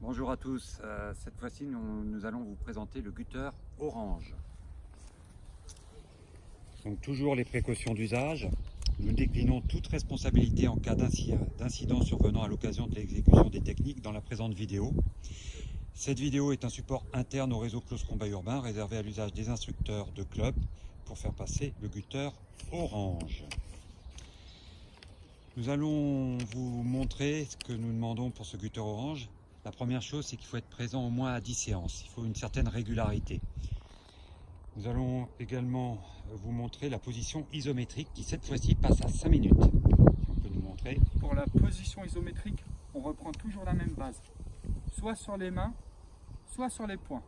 Bonjour à tous, cette fois-ci nous allons vous présenter le gutteur orange. Donc toujours les précautions d'usage. Nous déclinons toute responsabilité en cas d'incident survenant à l'occasion de l'exécution des techniques dans la présente vidéo. Cette vidéo est un support interne au réseau Close Combat Urbain réservé à l'usage des instructeurs de club pour faire passer le gutteur orange. Nous allons vous montrer ce que nous demandons pour ce gutteur orange. La première chose, c'est qu'il faut être présent au moins à 10 séances. Il faut une certaine régularité. Nous allons également vous montrer la position isométrique qui cette fois-ci passe à 5 minutes. Si on peut nous montrer. Pour la position isométrique, on reprend toujours la même base. Soit sur les mains, soit sur les poings.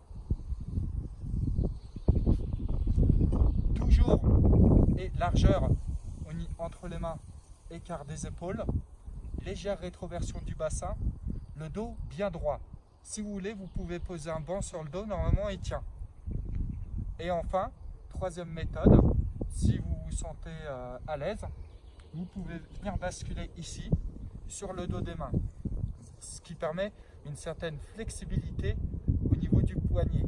Toujours et largeur entre les mains, écart des épaules, légère rétroversion du bassin, le dos bien droit. Si vous voulez, vous pouvez poser un banc sur le dos, normalement il tient. Et enfin, troisième méthode, si vous vous sentez à l'aise, vous pouvez venir basculer ici, sur le dos des mains. Ce qui permet une certaine flexibilité au niveau du poignet.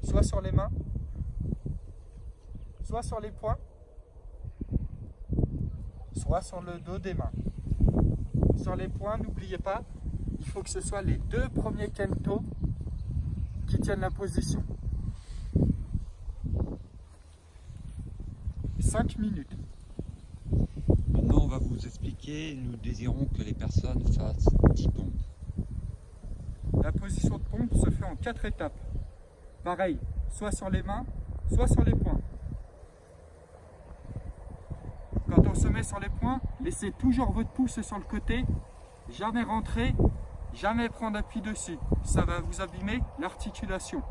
Soit sur les mains, soit sur les poings, soit sur le dos des mains. Sur les poings, n'oubliez pas, il faut que ce soit les deux premiers kento qui tiennent la position. 5 minutes. Maintenant, on va vous expliquer. Nous désirons que les personnes fassent 10 pompes. La position de pompe se fait en 4 étapes. Pareil, soit sur les mains, soit sur les poings. Quand on se met sur les poings, laissez toujours votre pouce sur le côté, jamais rentrer, jamais prendre appui dessus. Ça va vous abîmer l'articulation.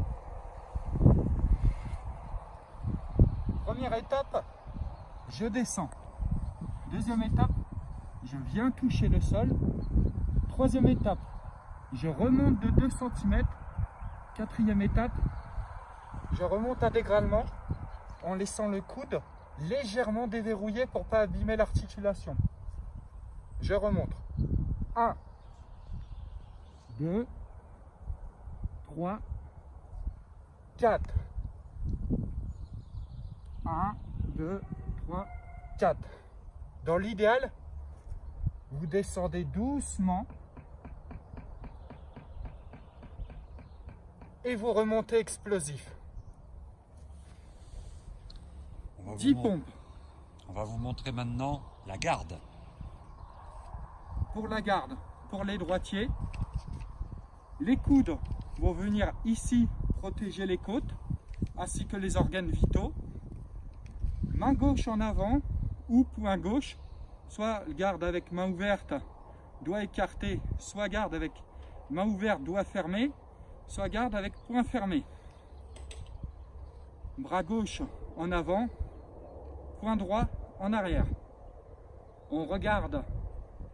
Première étape, je descends. Deuxième étape, je viens toucher le sol. Troisième étape, je remonte de 2 cm. Quatrième étape, je remonte intégralement en laissant le coude légèrement déverrouillé pour ne pas abîmer l'articulation. Je remonte. 1, 2, 3, 4. 1, 2, 3, 4. Dans l'idéal, vous descendez doucement et vous remontez explosif. 10 pompes. On va vous montrer maintenant la garde. Pour la garde, pour les droitiers, les coudes vont venir ici protéger les côtes ainsi que les organes vitaux. Main gauche en avant ou poing gauche, soit garde avec main ouverte, doigt écarté, soit garde avec main ouverte, doigt fermé, soit garde avec poing fermé. Bras gauche en avant, poing droit en arrière. On regarde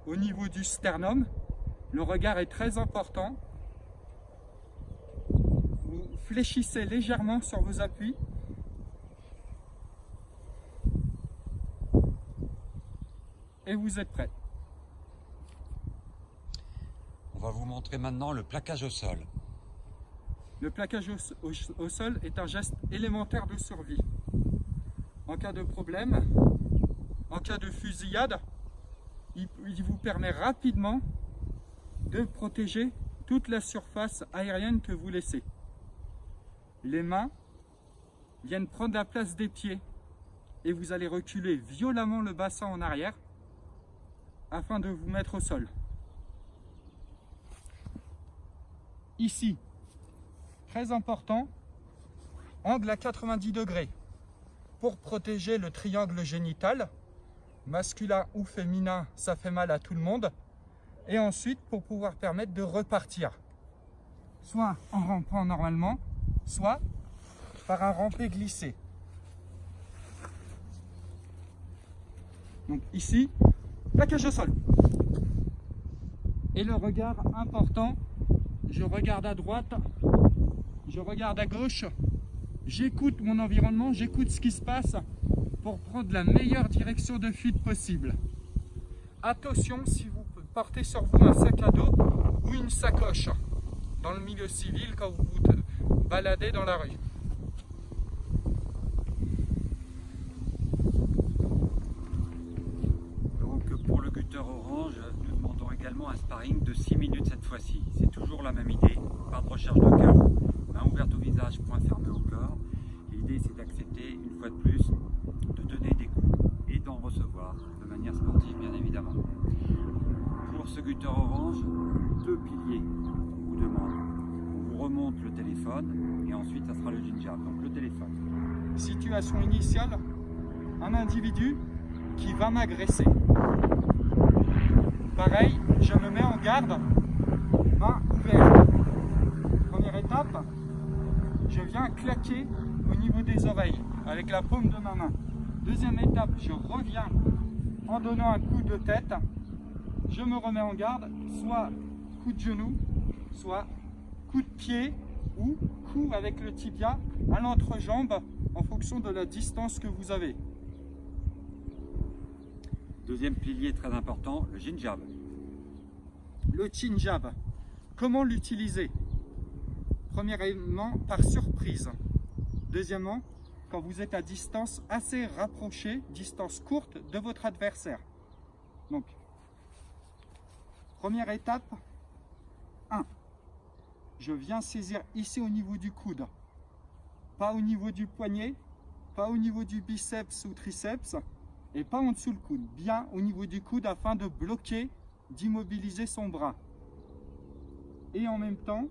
au niveau du sternum. Le regard est très important. Vous fléchissez légèrement sur vos appuis. Et vous êtes prêt. On va vous montrer maintenant le plaquage au sol. Le plaquage au sol est un geste élémentaire de survie. En cas de problème, en cas de fusillade, il vous permet rapidement de protéger toute la surface aérienne que vous laissez. Les mains viennent prendre la place des pieds et vous allez reculer violemment le bassin en arrière afin de vous mettre au sol. Ici, très important, angle à 90 degrés. Pour protéger le triangle génital, masculin ou féminin, ça fait mal à tout le monde. Et ensuite, pour pouvoir permettre de repartir. Soit en rampant normalement, soit par un rampé glissé. Donc ici, plaquage au sol. Et le regard important, je regarde à droite, je regarde à gauche. J'écoute mon environnement, j'écoute ce qui se passe pour prendre la meilleure direction de fuite possible. Attention, si vous portez sur vous un sac à dos ou une sacoche dans le milieu civil quand vous vous baladez dans la rue. Donc pour le Gutter Orange, nous demandons également un sparring de 6 minutes cette fois-ci. C'est toujours la même idée, pas de recherche de chaos, main ouverte au visage, poing fermé au corps. L'idée c'est d'accepter une fois de plus de donner des coups et d'en recevoir de manière sportive bien évidemment. Pour ce Gutter Orange, 2 piliers vous demandent. On vous remonte le téléphone et ensuite ça sera le Jin Jab, donc le téléphone. Situation initiale, un individu qui va m'agresser. Pareil, je me mets en garde, main ouverte. Première étape, je viens claquer au niveau des oreilles avec la paume de ma main. Deuxième étape, je reviens en donnant un coup de tête. Je me remets en garde, soit coup de genou, soit coup de pied ou coup avec le tibia à l'entrejambe en fonction de la distance que vous avez. Deuxième pilier très important, le Jin Jab. Le Jin Jab, comment l'utiliser? Premièrement, par surprise. Deuxièmement, quand vous êtes à distance assez rapprochée, distance courte de votre adversaire. Donc, première étape, 1. Je viens saisir ici au niveau du coude, pas au niveau du poignet, pas au niveau du biceps ou triceps, et pas en dessous le coude, bien au niveau du coude afin de bloquer, d'immobiliser son bras. Et en même temps,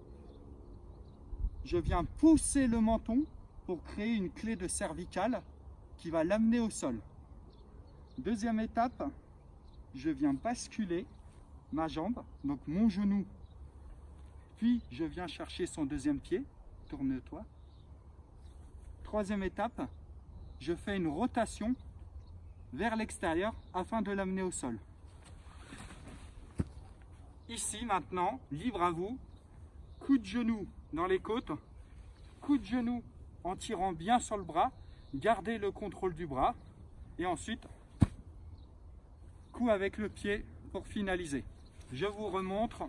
je viens pousser le menton pour créer une clé de cervicale qui va l'amener au sol. Deuxième étape, je viens basculer ma jambe, donc mon genou, puis je viens chercher son deuxième pied, tourne-toi. Troisième étape, je fais une rotation vers l'extérieur afin de l'amener au sol. Ici maintenant, libre à vous, coup de genou dans les côtes, coup de genou en tirant bien sur le bras, gardez le contrôle du bras et ensuite coup avec le pied pour finaliser. Je vous remontre.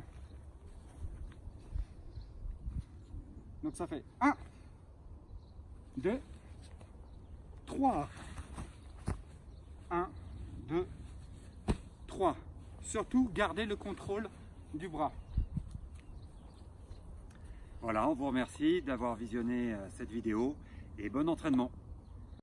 Donc ça fait 1, 2, 3. 1, 2, 3. Surtout, gardez le contrôle du bras. Voilà, on vous remercie d'avoir visionné cette vidéo et bon entraînement.